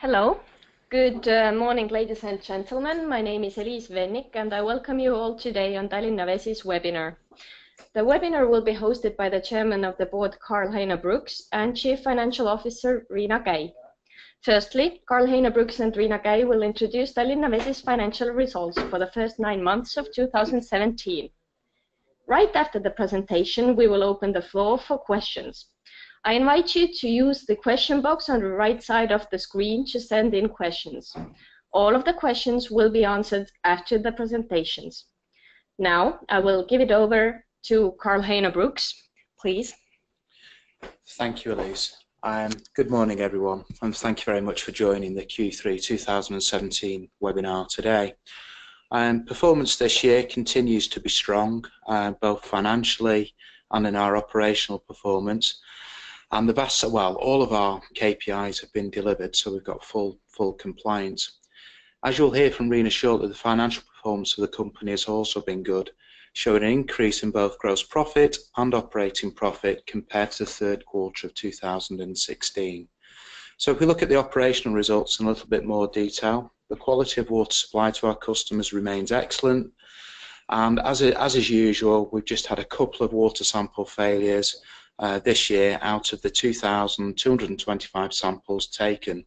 Hello. Good morning, ladies and gentlemen. My name is Elise Vennik, and I welcome you all today on Tallinna Vesi's webinar. The webinar will be hosted by the Chairman of the Board, Karl-Heino Brooks, and Chief Financial Officer, Riina Käi. Firstly, Karl-Heino Brooks and Riina Käi will introduce Tallinna Vesi's financial results for the first 9 months of 2017. Right after the presentation, we will open the floor for questions. I invite you to use the question box on the right side of the screen to send in questions. All of the questions will be answered after the presentations. Now, I will give it over to Karl-Heino Brooks, please. Thank you, Elise. Good morning, everyone, and thank you very much for joining the Q3 2017 webinar today. Performance this year continues to be strong, both financially and in our operational performance. And all of our KPIs have been delivered, so we've got full compliance. As you'll hear from Riina shortly, the financial performance of the company has also been good, showing an increase in both gross profit and operating profit compared to the third quarter of 2016. So if we look at the operational results in a little bit more detail, the quality of water supply to our customers remains excellent. And as is usual, we've just had a couple of water sample failures this year out of the 2,225 samples taken.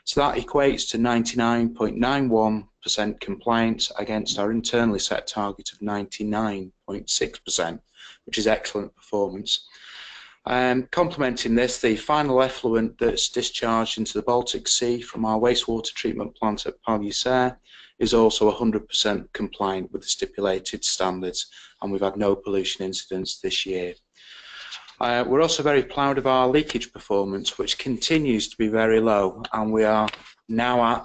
So that equates to 99.91% compliance against our internally set target of 99.6%, which is excellent performance. Complementing this, the final effluent that's discharged into the Baltic Sea from our wastewater treatment plant at Tallinna is also 100% compliant with the stipulated standards, and we've had no pollution incidents this year. We're also very proud of our leakage performance, which continues to be very low, and we are now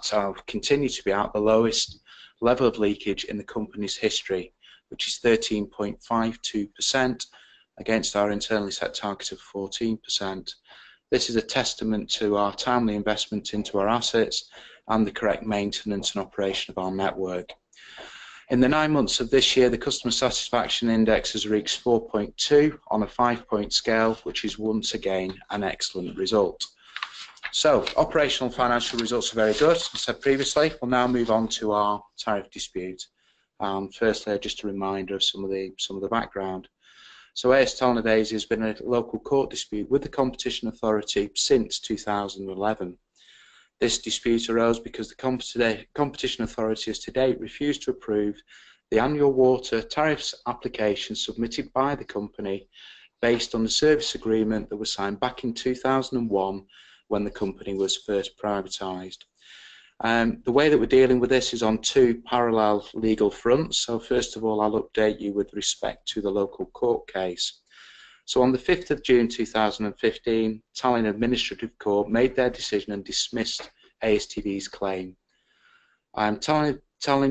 continue to be at the lowest level of leakage in the company's history, which is 13.52% against our internally set target of 14%. This is a testament to our timely investment into our assets and the correct maintenance and operation of our network. In the 9 months of this year, the customer satisfaction index has reached 4.2 on a 5-point scale, which is once again an excellent result. So, operational financial results are very good. As I said previously, we'll now move on to our tariff dispute. Firstly, just a reminder of some of the background. So, AS Tallinna Vesi has been in a local court dispute with the Competition Authority since 2011. This dispute arose because the Competition Authority has to date refused to approve the annual water tariffs application submitted by the company based on the service agreement that was signed back in 2001 when the company was first privatised. The way that we're dealing with this is on 2 parallel legal fronts. So first of all, I'll update you with respect to the local court case. So on the 5th of June 2015, Tallinna Administrative Court made their decision and dismissed ASTV's claim. Tallinna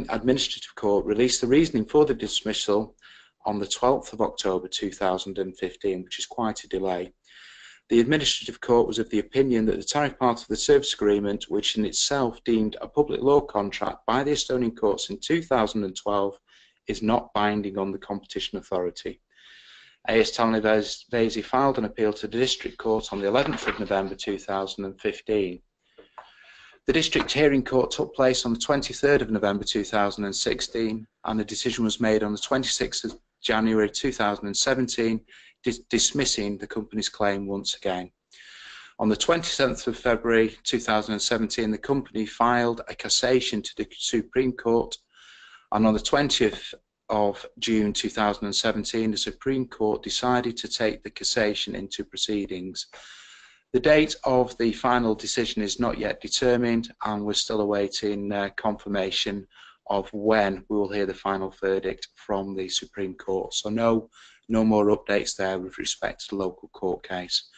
Administrative Court released the reasoning for the dismissal on the 12th of October 2015, which is quite a delay. The Administrative Court was of the opinion that the tariff part of the service agreement, which in itself deemed a public law contract by the Estonian courts in 2012, is not binding on the Competition Authority. AS Tallinna Vesi filed an appeal to the District Court on the 11th of November 2015. The District Hearing Court took place on the 23rd of November 2016, and the decision was made on the 26th of January 2017, dismissing the company's claim once again. On the 27th of February 2017, the company filed a cassation to the Supreme Court, and on the 20th of June 2017, the Supreme Court decided to take the cassation into proceedings. The date of the final decision is not yet determined, and we're still awaiting confirmation of when we will hear the final verdict from the Supreme Court. So no more updates there with respect to the local court case.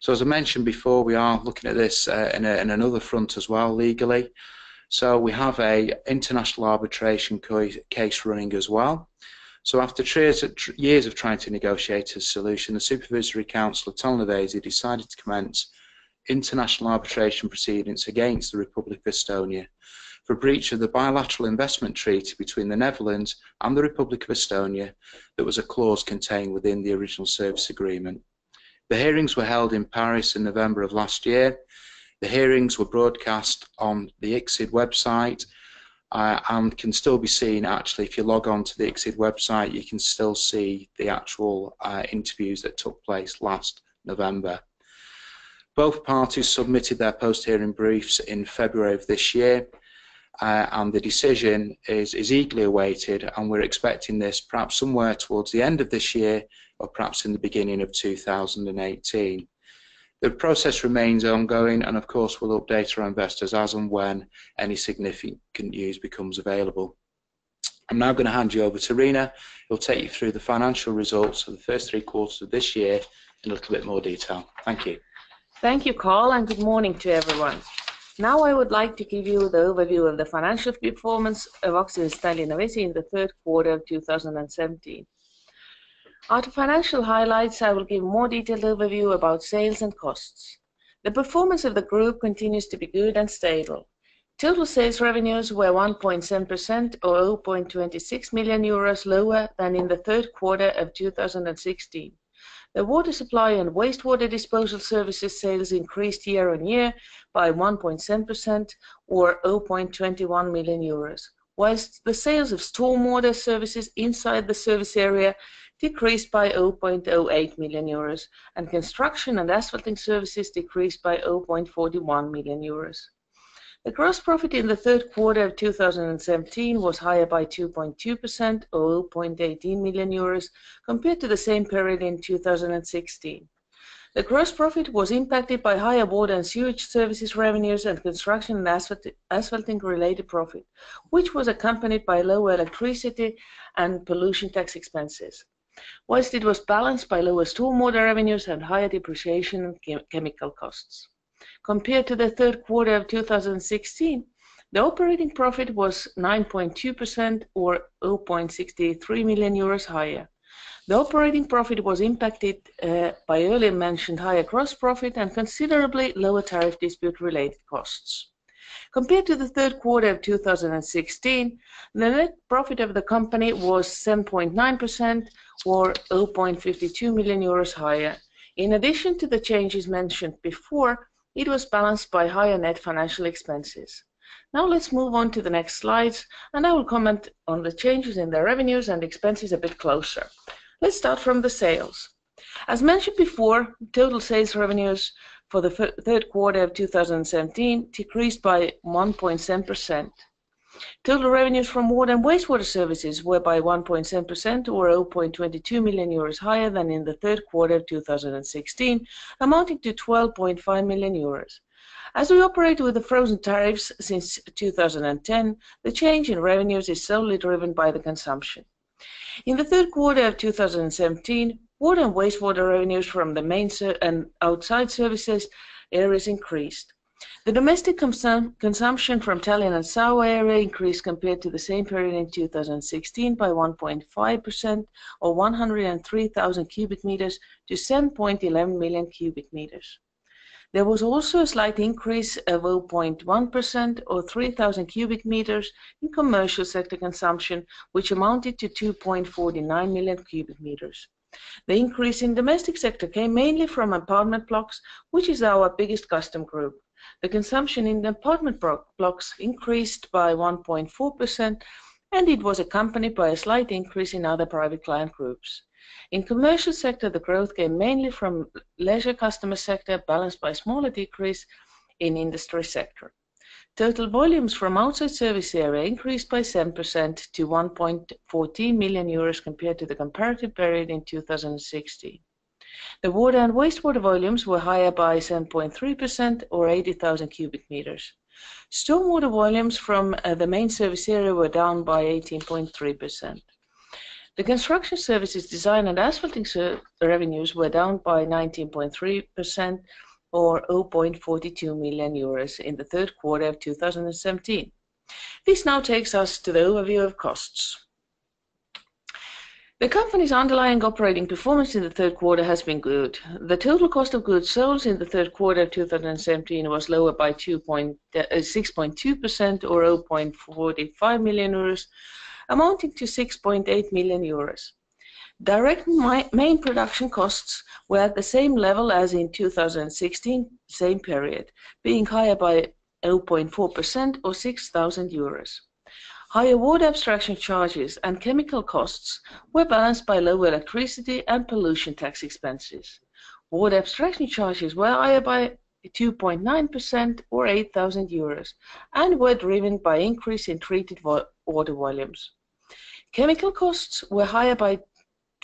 So as I mentioned before, we are looking at this in another front as well, legally. So we have an international arbitration case running as well. So after years of trying to negotiate a solution, the Supervisory Council of Tallinna Vesi decided to commence international arbitration proceedings against the Republic of Estonia for breach of the bilateral investment treaty between the Netherlands and the Republic of Estonia that was a clause contained within the original service agreement. The hearings were held in Paris in November of last year. The hearings were broadcast on the ICSID website and can still be seen. Actually, if you log on to the ICSID website, you can still see the actual interviews that took place last November. Both parties submitted their post-hearing briefs in February of this year, and the decision is eagerly awaited, and we're expecting this perhaps somewhere towards the end of this year or perhaps in the beginning of 2018. The process remains ongoing, and of course we'll update our investors as and when any significant news becomes available. I'm now going to hand you over to Rina, who'll take you through the financial results of the first 3 quarters of this year in a little bit more detail. Thank you. Thank you, Carl, and good morning to everyone. Now I would like to give you the overview of the financial performance of Oxy's Tallinna Vesi in the third quarter of 2017. After financial highlights, I will give more detailed overview about sales and costs. The performance of the group continues to be good and stable. Total sales revenues were 1.7% or 0.26 million euros lower than in the third quarter of 2016. The water supply and wastewater disposal services sales increased year-on-year by 1.7% or 0.21 million euros, whilst the sales of stormwater services inside the service area decreased by 0.08 million euros, and construction and asphalting services decreased by 0.41 million euros. The gross profit in the third quarter of 2017 was higher by 2.2% or 0.18 million euros compared to the same period in 2016. The gross profit was impacted by higher water and sewage services revenues and construction and asphalting related profit, which was accompanied by lower electricity and pollution tax expenses, whilst it was balanced by lower stormwater revenues and higher depreciation and chemical costs. Compared to the third quarter of 2016, the operating profit was 9.2% or 0.63 million euros higher. The operating profit was impacted by earlier mentioned higher gross profit and considerably lower tariff dispute related costs. Compared to the third quarter of 2016, the net profit of the company was 7.9% or 0.52 million euros higher. In addition to the changes mentioned before, it was balanced by higher net financial expenses. Now let's move on to the next slides, and I will comment on the changes in the revenues and expenses a bit closer. Let's start from the sales. As mentioned before, total sales revenues for the third quarter of 2017 decreased by 1.7%. Total revenues from water and wastewater services were by 1.7% or 0.22 million euros higher than in the third quarter of 2016, amounting to 12.5 million euros. As we operate with the frozen tariffs since 2010, the change in revenues is solely driven by the consumption. In the third quarter of 2017, water and wastewater revenues from the main and outside services areas increased. The domestic consumption from Tallinna and Saue area increased compared to the same period in 2016 by 1.5% or 103,000 cubic meters to 7.11 million cubic meters. There was also a slight increase of 0.1% or 3,000 cubic meters in commercial sector consumption, which amounted to 2.49 million cubic meters. The increase in domestic sector came mainly from apartment blocks, which is our biggest customer group. The consumption in the apartment blocks increased by 1.4%, and it was accompanied by a slight increase in other private client groups. In commercial sector, the growth came mainly from leisure customer sector, balanced by a smaller decrease in industry sector. Total volumes from outside service area increased by 7% to 1.14 million euros compared to the comparative period in 2016. The water and wastewater volumes were higher by 7.3% or 80,000 cubic meters. Stormwater volumes from the main service area were down by 18.3%. The construction services design and asphalting revenues were down by 19.3% or 0.42 million euros in the third quarter of 2017. This now takes us to the overview of costs. The company's underlying operating performance in the third quarter has been good. The total cost of goods sold in the third quarter of 2017 was lower by 6.2% or 0.45 million euros, amounting to 6.8 million euros. Direct main production costs were at the same level as in 2016, same period, being higher by 0.4% or 6,000 euros. Higher water abstraction charges and chemical costs were balanced by lower electricity and pollution tax expenses. Water abstraction charges were higher by 2.9% or 8,000 euros and were driven by increase in treated water volumes. Chemical costs were higher by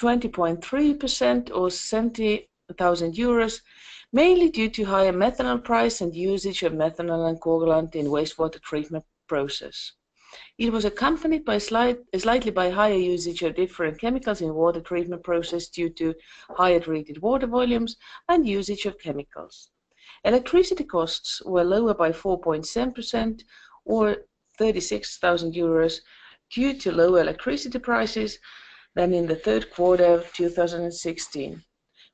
20.3% or 70,000 euros, mainly due to higher methanol price and usage of methanol and coagulant in wastewater treatment process. It was accompanied by slightly by higher usage of different chemicals in water treatment process due to higher treated water volumes and usage of chemicals. Electricity costs were lower by 4.7% or 36,000 euros due to lower electricity prices than in the third quarter of 2016.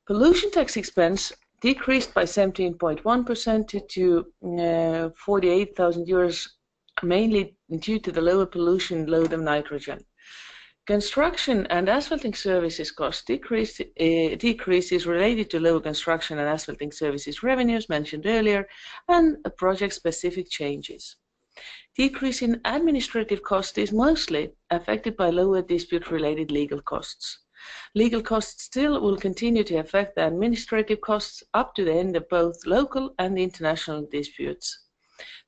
Pollution tax expense decreased by 17.1% to 48,000 euros, mainly due to the lower pollution load of nitrogen. Construction and asphalting services cost decrease is related to lower construction and asphalting services revenues mentioned earlier and project-specific changes. Decrease in administrative cost is mostly affected by lower dispute-related legal costs. Legal costs still will continue to affect the administrative costs up to the end of both local and international disputes,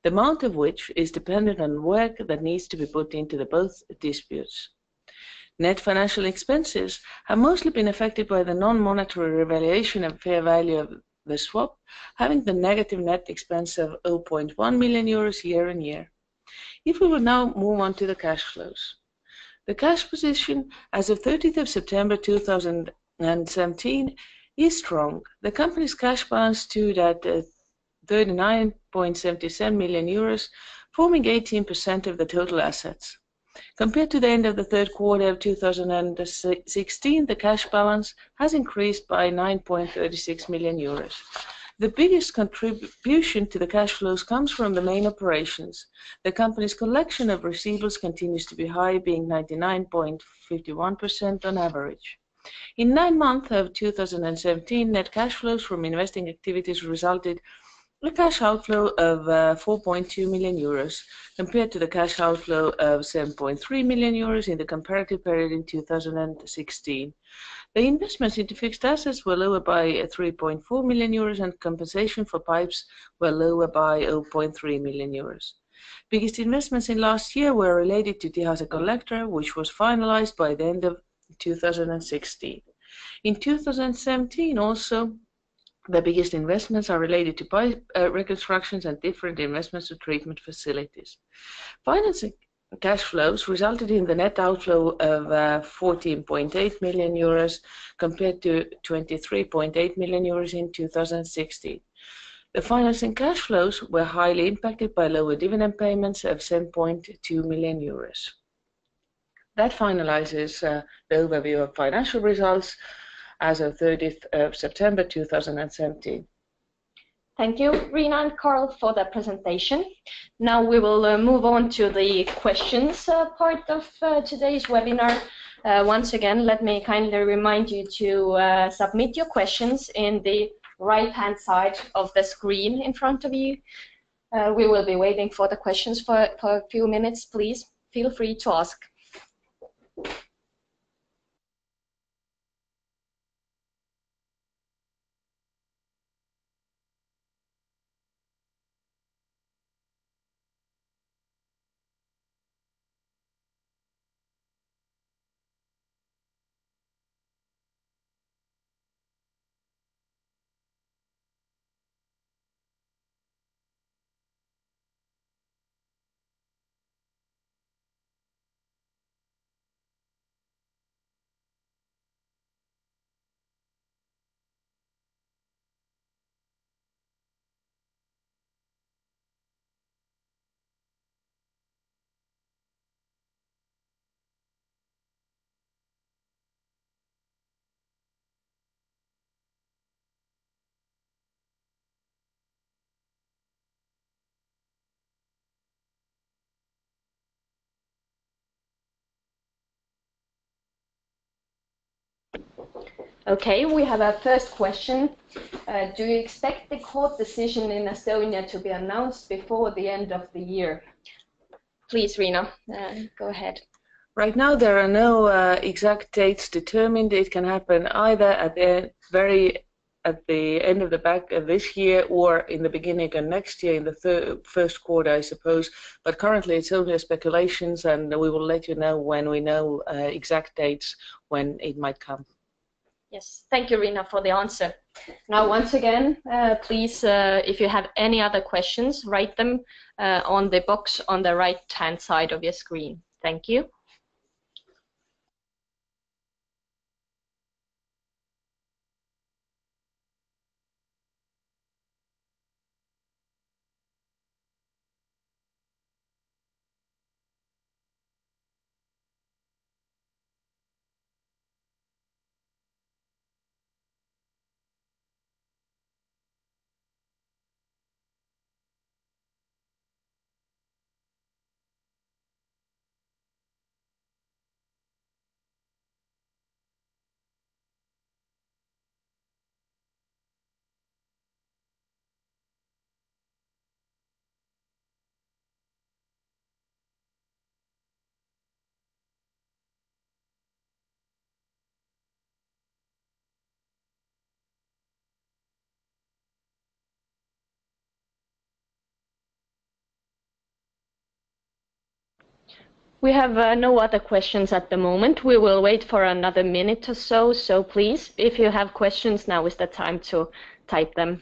the amount of which is dependent on work that needs to be put into the both disputes. Net financial expenses have mostly been affected by the non-monetary revaluation of fair value of the swap, having the negative net expense of 0.1 million euros year on year. If we will now move on to the cash flows. The cash position as of 30th of September 2017 is strong. The company's cash balance stood at 39.77 million euros, forming 18% of the total assets. Compared to the end of the third quarter of 2016, the cash balance has increased by 9.36 million euros. The biggest contribution to the cash flows comes from the main operations. The company's collection of receivables continues to be high, being 99.51% on average. In 9 months of 2017, net cash flows from investing activities resulted in a cash outflow of 4.2 million euros, compared to the cash outflow of 7.3 million euros in the comparative period in 2016. The investments into fixed assets were lower by 3.4 million euros and compensation for pipes were lower by 0.3 million euros. Biggest investments in last year were related to Tihase Collector, which was finalized by the end of 2016. In 2017 also, the biggest investments are related to pipe reconstructions and different investments to treatment facilities. Financing cash flows resulted in the net outflow of 14.8 million euros compared to 23.8 million euros in 2016. The financing cash flows were highly impacted by lower dividend payments of 7.2 million euros. That finalizes the overview of financial results as of 30th of September 2017. Thank you, Rina and Carl, for the presentation. Now we will move on to the questions part of today's webinar. Once again, let me kindly remind you to submit your questions in the right-hand side of the screen in front of you. We will be waiting for the questions for a few minutes. Please feel free to ask. Okay, we have a first question. Do you expect the court decision in Estonia to be announced before the end of the year? Please, Riina, go ahead. Right now, there are no exact dates determined. It can happen either at the end of the back of this year or in the beginning of next year, in the first quarter, I suppose. But currently, it's only speculations, and we will let you know when we know exact dates when it might come. Yes, thank you, Riina, for the answer. Now, once again, please, if you have any other questions, write them on the box on the right-hand side of your screen. Thank you. We have no other questions at the moment. We will wait for another minute or so. So please, if you have questions, now is the time to type them.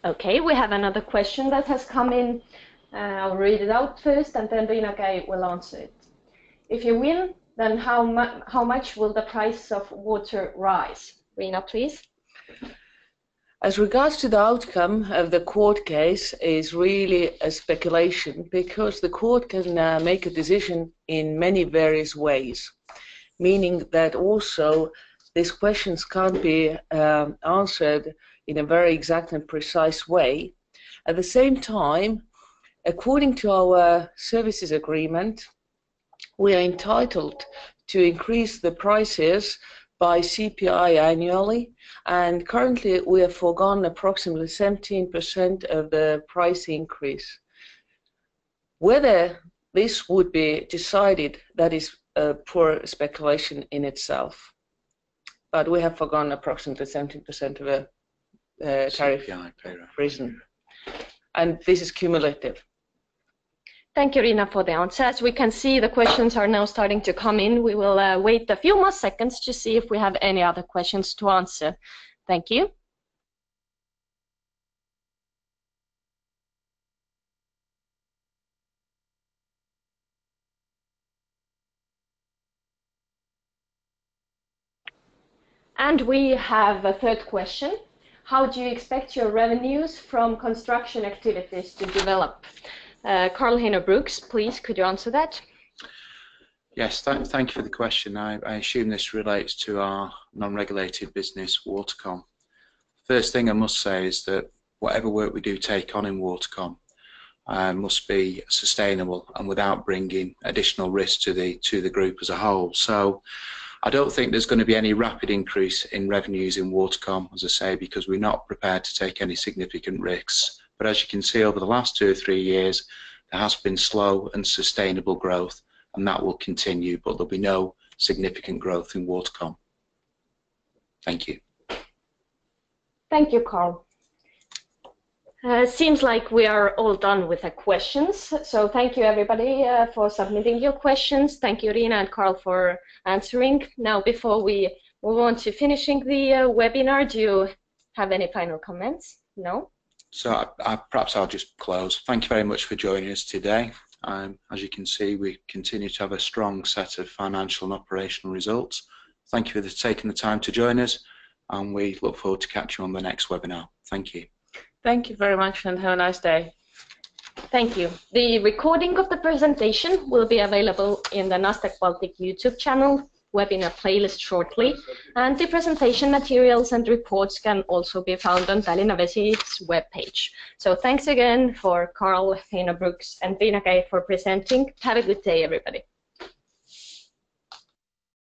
Okay, we have another question that has come in. I'll read it out first, and then Riina will answer it. If you win, then how much will the price of water rise? Riina, please. As regards to the outcome of the court case is really a speculation, because the court can make a decision in many various ways, meaning that also these questions can't be answered in a very exact and precise way. At the same time, according to our services agreement, we are entitled to increase the prices by CPI annually, and currently we have foregone approximately 17% of the price increase. Whether this would be decided, that is poor speculation in itself. But we have foregone approximately 17% of a tariff reason. And this is cumulative. Thank you, Riina, for the answer. As we can see, the questions are now starting to come in. We will wait a few more seconds to see if we have any other questions to answer. Thank you. And we have a third question. How do you expect your revenues from construction activities to develop? Karl-Heino Brooks, please, could you answer that? Yes, thank you for the question. I assume this relates to our non-regulated business, Watercom. First thing I must say is that whatever work we do take on in Watercom must be sustainable and without bringing additional risk to the group as a whole. So I don't think there's going to be any rapid increase in revenues in Watercom, as I say, because we're not prepared to take any significant risks. But as you can see, over the last 2 or 3 years, there has been slow and sustainable growth, and that will continue, but there'll be no significant growth in Watercom. Thank you. Thank you, Carl. Seems like we are all done with the questions. So thank you everybody for submitting your questions. Thank you Riina and Carl for answering. Now before we move on to finishing the webinar, do you have any final comments? No? So perhaps I'll just close. Thank you very much for joining us today. As you can see, we continue to have a strong set of financial and operational results. Thank you for taking the time to join us, and we look forward to catching you on the next webinar. Thank you. Thank you very much and have a nice day. Thank you. The recording of the presentation will be available in the Nasdaq Baltic YouTube channel webinar playlist shortly, and the presentation materials and reports can also be found on Tallinna Vesi's webpage. So thanks again for Carl, Heino Brooks and Riina Käi for presenting. Have a good day everybody.